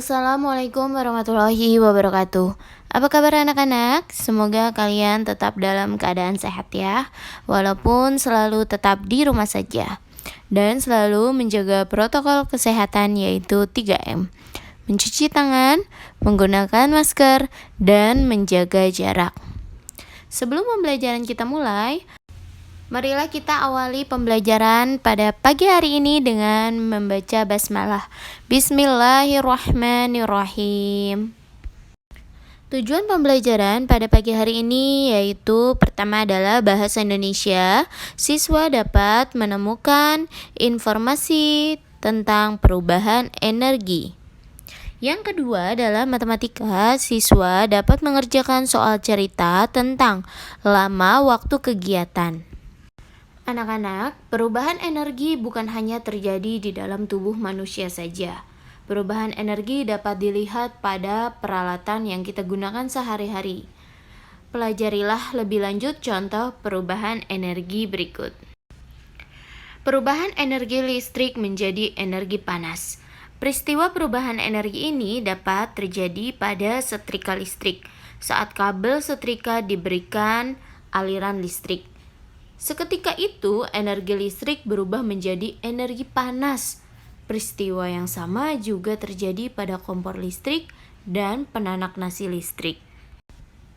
Assalamualaikum warahmatullahi wabarakatuh. Apa kabar anak-anak? Semoga kalian tetap dalam keadaan sehat ya, walaupun selalu tetap di rumah saja. Dan selalu menjaga protokol kesehatan yaitu 3M. Mencuci tangan, menggunakan masker, dan menjaga jarak. Sebelum pembelajaran kita mulai, marilah kita awali pembelajaran pada pagi hari ini dengan membaca basmalah. Bismillahirrahmanirrahim. Tujuan pembelajaran pada pagi hari ini yaitu pertama adalah bahasa Indonesia. Siswa dapat menemukan informasi tentang perubahan energi. Yang kedua adalah matematika. Siswa dapat mengerjakan soal cerita tentang lama waktu kegiatan. Anak-anak, perubahan energi bukan hanya terjadi di dalam tubuh manusia saja. Perubahan energi dapat dilihat pada peralatan yang kita gunakan sehari-hari. Pelajarilah lebih lanjut contoh perubahan energi berikut. Perubahan energi listrik menjadi energi panas. Peristiwa perubahan energi ini dapat terjadi pada setrika listrik saat kabel setrika diberikan aliran listrik. Seketika itu, energi listrik berubah menjadi energi panas. Peristiwa yang sama juga terjadi pada kompor listrik dan penanak nasi listrik.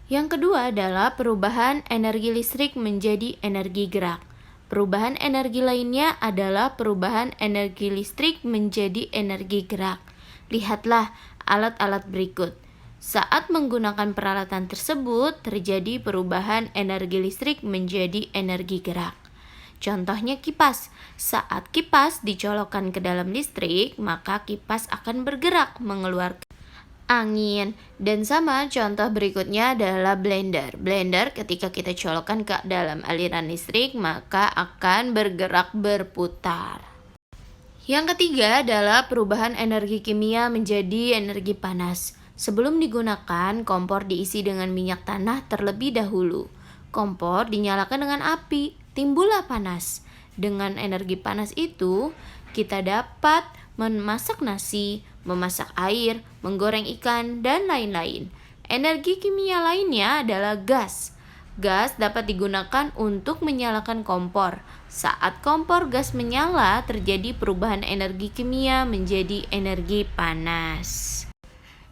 Yang kedua adalah perubahan energi listrik menjadi energi gerak. Perubahan energi lainnya adalah perubahan energi listrik menjadi energi gerak. Lihatlah alat-alat berikut. Saat menggunakan peralatan tersebut, terjadi perubahan energi listrik menjadi energi gerak. Contohnya kipas. Saat kipas dicolokkan ke dalam listrik, maka kipas akan bergerak mengeluarkan angin. Dan sama contoh berikutnya adalah blender. Blender ketika kita colokkan ke dalam aliran listrik, maka akan bergerak berputar. Yang ketiga adalah perubahan energi kimia menjadi energi panas. Sebelum digunakan, kompor diisi dengan minyak tanah terlebih dahulu. Kompor dinyalakan dengan api, timbullah panas. Dengan energi panas itu, kita dapat memasak nasi, memasak air, menggoreng ikan, dan lain-lain. Energi kimia lainnya adalah gas. Gas dapat digunakan untuk menyalakan kompor. Saat kompor gas menyala, terjadi perubahan energi kimia menjadi energi panas.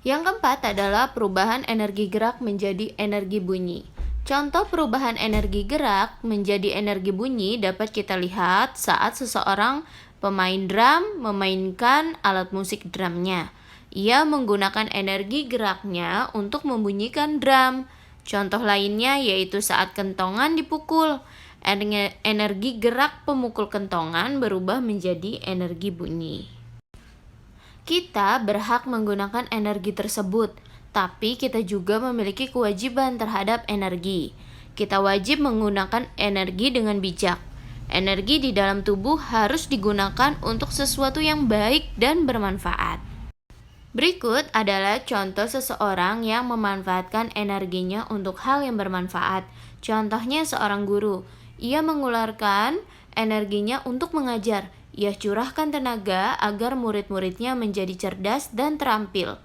Yang keempat adalah perubahan energi gerak menjadi energi bunyi. Contoh perubahan energi gerak menjadi energi bunyi dapat kita lihat saat seseorang pemain drum memainkan alat musik drumnya. Ia menggunakan energi geraknya untuk membunyikan drum. Contoh lainnya yaitu saat kentongan dipukul. Energi gerak pemukul kentongan berubah menjadi energi bunyi. Kita berhak menggunakan energi tersebut, tapi kita juga memiliki kewajiban terhadap energi. Kita wajib menggunakan energi dengan bijak. Energi di dalam tubuh harus digunakan untuk sesuatu yang baik dan bermanfaat. Berikut adalah contoh seseorang yang memanfaatkan energinya untuk hal yang bermanfaat. Contohnya seorang guru. Ia mengeluarkan energinya untuk mengajar. Ia curahkan tenaga agar murid-muridnya menjadi cerdas dan terampil.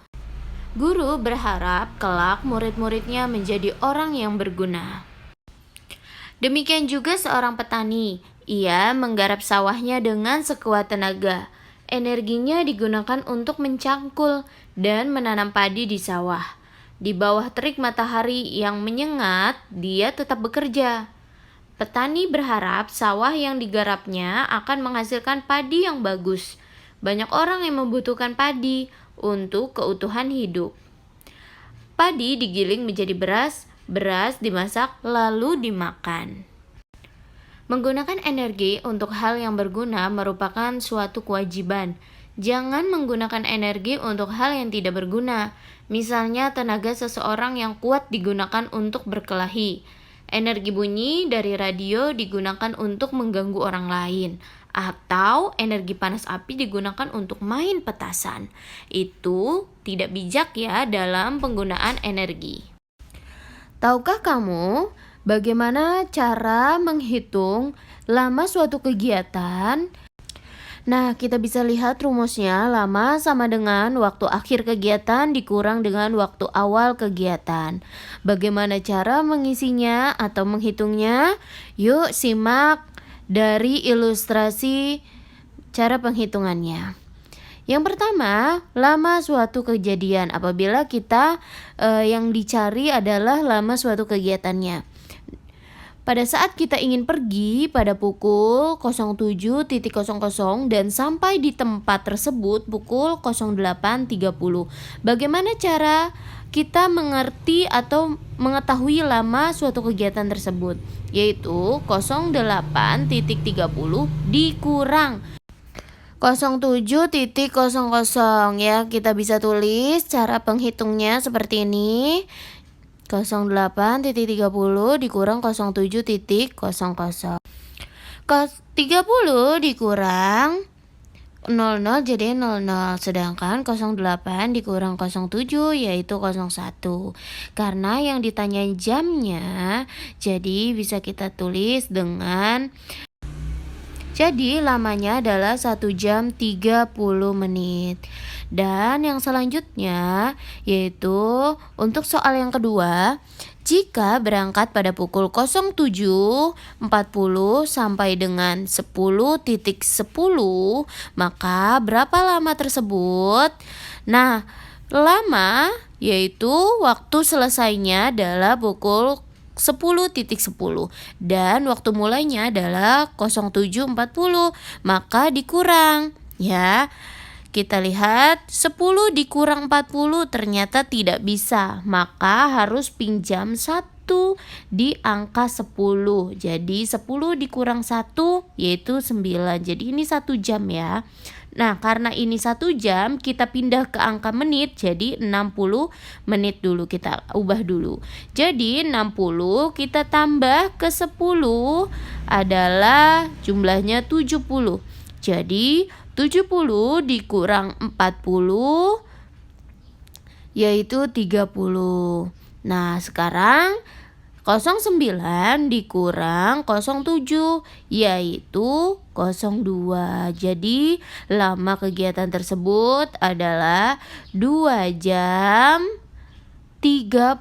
Guru berharap kelak murid-muridnya menjadi orang yang berguna. Demikian juga seorang petani. Ia menggarap sawahnya dengan sekuat tenaga. Energinya digunakan untuk mencangkul dan menanam padi di sawah. Di bawah terik matahari yang menyengat, dia tetap bekerja. Petani berharap sawah yang digarapnya akan menghasilkan padi yang bagus. Banyak orang yang membutuhkan padi untuk keutuhan hidup. Padi digiling menjadi beras, beras dimasak lalu dimakan. Menggunakan energi untuk hal yang berguna merupakan suatu kewajiban. Jangan menggunakan energi untuk hal yang tidak berguna. Misalnya tenaga seseorang yang kuat digunakan untuk berkelahi. Energi bunyi dari radio digunakan untuk mengganggu orang lain, atau energi panas api digunakan untuk main petasan. Itu tidak bijak ya dalam penggunaan energi. Tahukah kamu bagaimana cara menghitung lama suatu kegiatan? Nah, kita bisa lihat rumusnya, lama sama dengan waktu akhir kegiatan dikurang dengan waktu awal kegiatan. Bagaimana cara mengisinya atau menghitungnya? Yuk simak dari ilustrasi cara penghitungannya. Yang pertama, lama suatu kejadian apabila kita yang dicari adalah lama suatu kegiatannya. Pada saat kita ingin pergi pada pukul 07.00 dan sampai di tempat tersebut pukul 08.30. Bagaimana cara kita mengerti atau mengetahui lama suatu kegiatan tersebut? Yaitu 08.30 dikurang 07.00 ya. Kita bisa tulis cara penghitungnya seperti ini. 08.30 dikurang 07.00. 30 dikurang 00 jadi 00, sedangkan 08 dikurang 07 yaitu 01. Karena yang ditanya jamnya, jadi bisa kita tulis dengan lamanya adalah 1 jam 30 menit. Dan yang selanjutnya yaitu untuk soal yang kedua, jika berangkat pada pukul 07.40 sampai dengan 10.10, maka berapa lama tersebut? Nah, lama yaitu waktu selesainya adalah pukul 10.10 dan waktu mulainya adalah 07.40, maka dikurang ya. Kita lihat 10 dikurang 40 ternyata tidak bisa, maka harus pinjam 1 di angka 10. Jadi 10 dikurang 1 yaitu 9. Jadi ini 1 jam ya. Nah, karena ini 1 jam, kita pindah ke angka menit, jadi 60 menit dulu, kita ubah dulu. Jadi 60 kita tambah ke 10 adalah jumlahnya 70. Jadi 70 dikurang 40 yaitu 30. Nah, sekarang 09 dikurang 07 yaitu 02. Jadi lama kegiatan tersebut adalah 2 jam 30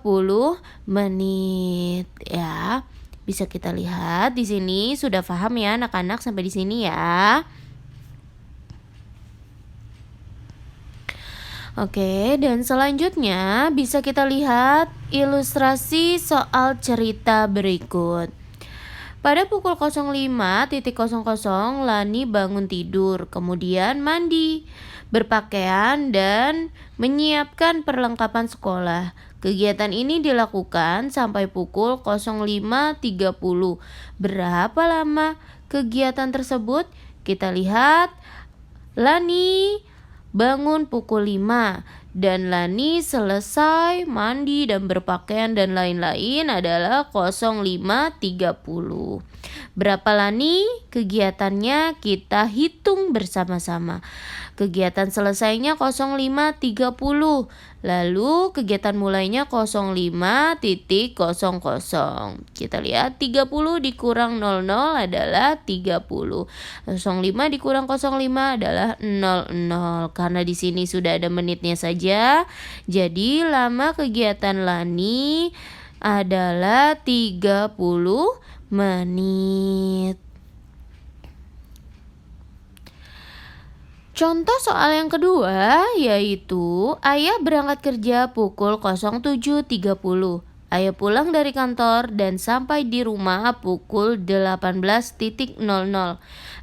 menit ya. Bisa kita lihat di sini sudah paham ya anak-anak sampai di sini ya. Oke, dan selanjutnya bisa kita lihat ilustrasi soal cerita berikut. Pada pukul 05.00 Lani bangun tidur, kemudian mandi, berpakaian, dan menyiapkan perlengkapan sekolah. Kegiatan ini dilakukan sampai pukul 05.30. Berapa lama kegiatan tersebut? Kita lihat, Lani bangun pukul 5 dan Lani selesai mandi dan berpakaian dan lain-lain adalah 05.30. Berapa Lani kegiatannya? Kita hitung bersama-sama. Kegiatan selesainya 05.30. Lalu kegiatan mulainya 05.00. Kita lihat 30 dikurang 00 adalah 30. 05 dikurang 05 adalah 00. Karena di sini sudah ada menitnya saja, jadi lama kegiatan Lani adalah 30 menit. Contoh soal yang kedua yaitu ayah berangkat kerja pukul 07.30. Ayah pulang dari kantor dan sampai di rumah pukul 18.00.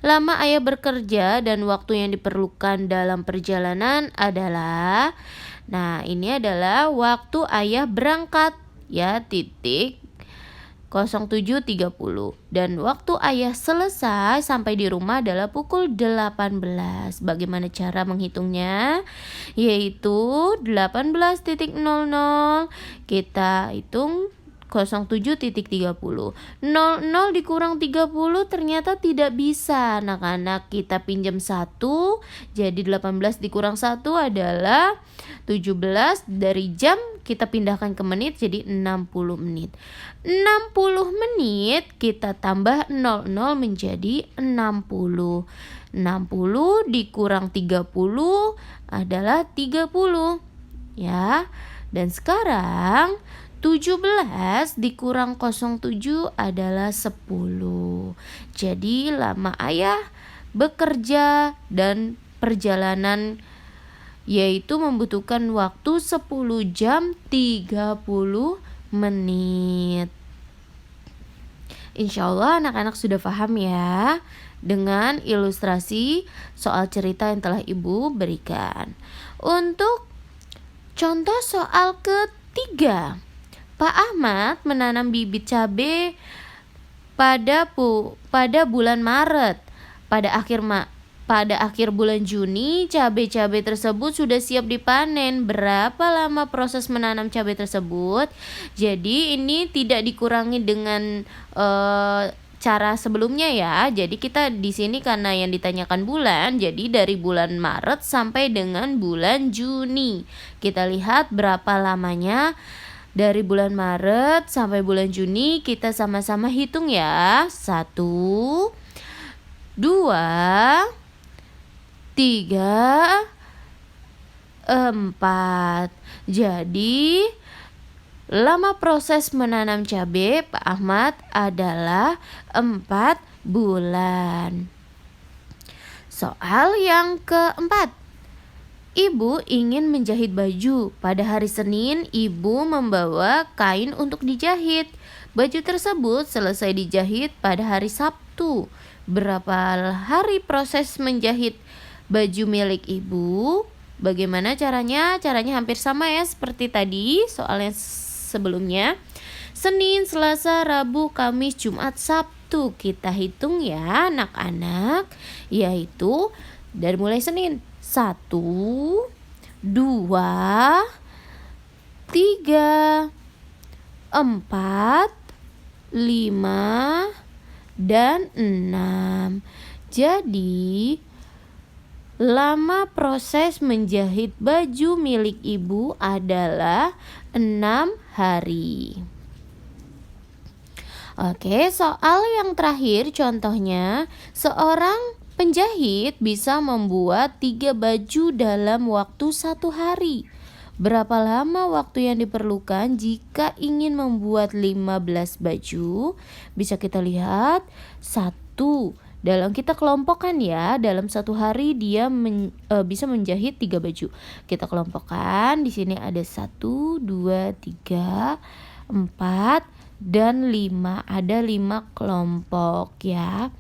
Lama ayah bekerja dan waktu yang diperlukan dalam perjalanan adalah, nah ini adalah waktu ayah berangkat ya, titik 07.30, dan waktu ayah selesai sampai di rumah adalah pukul 18. Bagaimana cara menghitungnya? Yaitu 18.00 kita hitung 07.30. 00 dikurang 30 ternyata tidak bisa anak-anak. Kita pinjam 1, jadi 18 dikurang 1 adalah 17. Dari jam kita pindahkan ke menit jadi 60 menit. 60 menit kita tambah 00 menjadi 60. 60 dikurang 30 adalah 30 ya. Dan sekarang 17 dikurang 07 adalah 10. Jadi lama ayah bekerja dan perjalanan yaitu membutuhkan waktu 10 jam 30 menit. Insya Allah anak-anak sudah paham ya dengan ilustrasi soal cerita yang telah Ibu berikan. Untuk contoh soal ketiga, Pak Ahmad menanam bibit cabai pada bulan Maret. Pada akhir bulan Juni, cabai-cabai tersebut sudah siap dipanen. Berapa lama proses menanam cabai tersebut? Jadi ini tidak dikurangi dengan cara sebelumnya ya. Jadi kita di sini karena yang ditanyakan bulan, jadi dari bulan Maret sampai dengan bulan Juni. Kita lihat berapa lamanya. Dari bulan Maret sampai bulan Juni kita sama-sama hitung ya. 1, 2, 3, 4. Jadi lama proses menanam cabai Pak Ahmad adalah 4 bulan. Soal yang keempat. Ibu ingin menjahit baju. Pada hari Senin, ibu membawa kain untuk dijahit. Baju tersebut selesai dijahit pada hari Sabtu. Berapa hari proses menjahit baju milik ibu? Bagaimana caranya? Caranya hampir sama ya seperti tadi soal yang sebelumnya. Senin, Selasa, Rabu, Kamis, Jumat, Sabtu. Kita hitung ya anak-anak. Yaitu dari mulai Senin. 1, 2, 3, 4, 5, dan 6. Jadi lama proses menjahit baju milik ibu adalah 6 hari. Oke, soal yang terakhir contohnya, seorang penjahit bisa membuat 3 baju dalam waktu 1 hari. Berapa lama waktu yang diperlukan jika ingin membuat 15 baju? Bisa kita lihat 1. Dalam kita kelompokkan ya, dalam 1 hari dia bisa menjahit 3 baju. Kita kelompokkan, di sini ada 1, 2, 3, 4, dan 5. Ada 5 kelompok ya.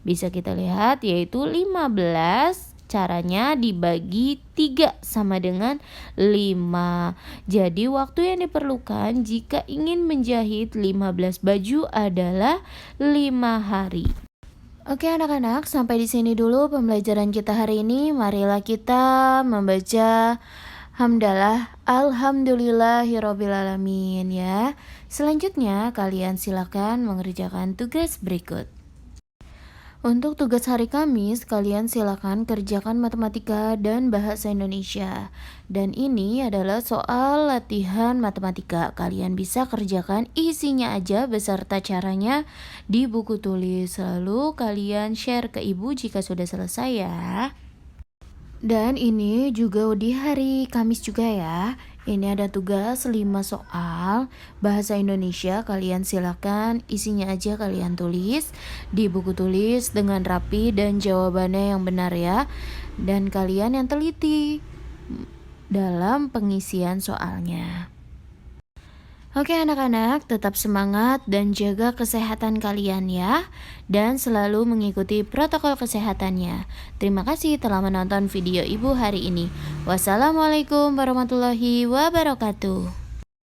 Bisa kita lihat yaitu 15 caranya dibagi 3 sama dengan 5. Jadi waktu yang diperlukan jika ingin menjahit 15 baju adalah 5 hari. Oke anak-anak, sampai di sini dulu pembelajaran kita hari ini. Marilah kita membaca hamdalah alhamdulillahirobbilalamin ya. Selanjutnya kalian silakan mengerjakan tugas berikut. Untuk tugas hari Kamis, kalian silakan kerjakan matematika dan bahasa Indonesia. Dan ini adalah soal latihan matematika. Kalian bisa kerjakan isinya aja beserta caranya di buku tulis. Lalu kalian share ke ibu jika sudah selesai ya. Dan ini juga di hari Kamis juga ya. Ini ada tugas 5 soal bahasa Indonesia. Kalian silakan isinya aja kalian tulis di buku tulis dengan rapi dan jawabannya yang benar ya. Dan kalian yang teliti dalam pengisian soalnya. Oke anak-anak, tetap semangat dan jaga kesehatan kalian ya. Dan selalu mengikuti protokol kesehatannya. Terima kasih telah menonton video Ibu hari ini. Wassalamualaikum warahmatullahi wabarakatuh.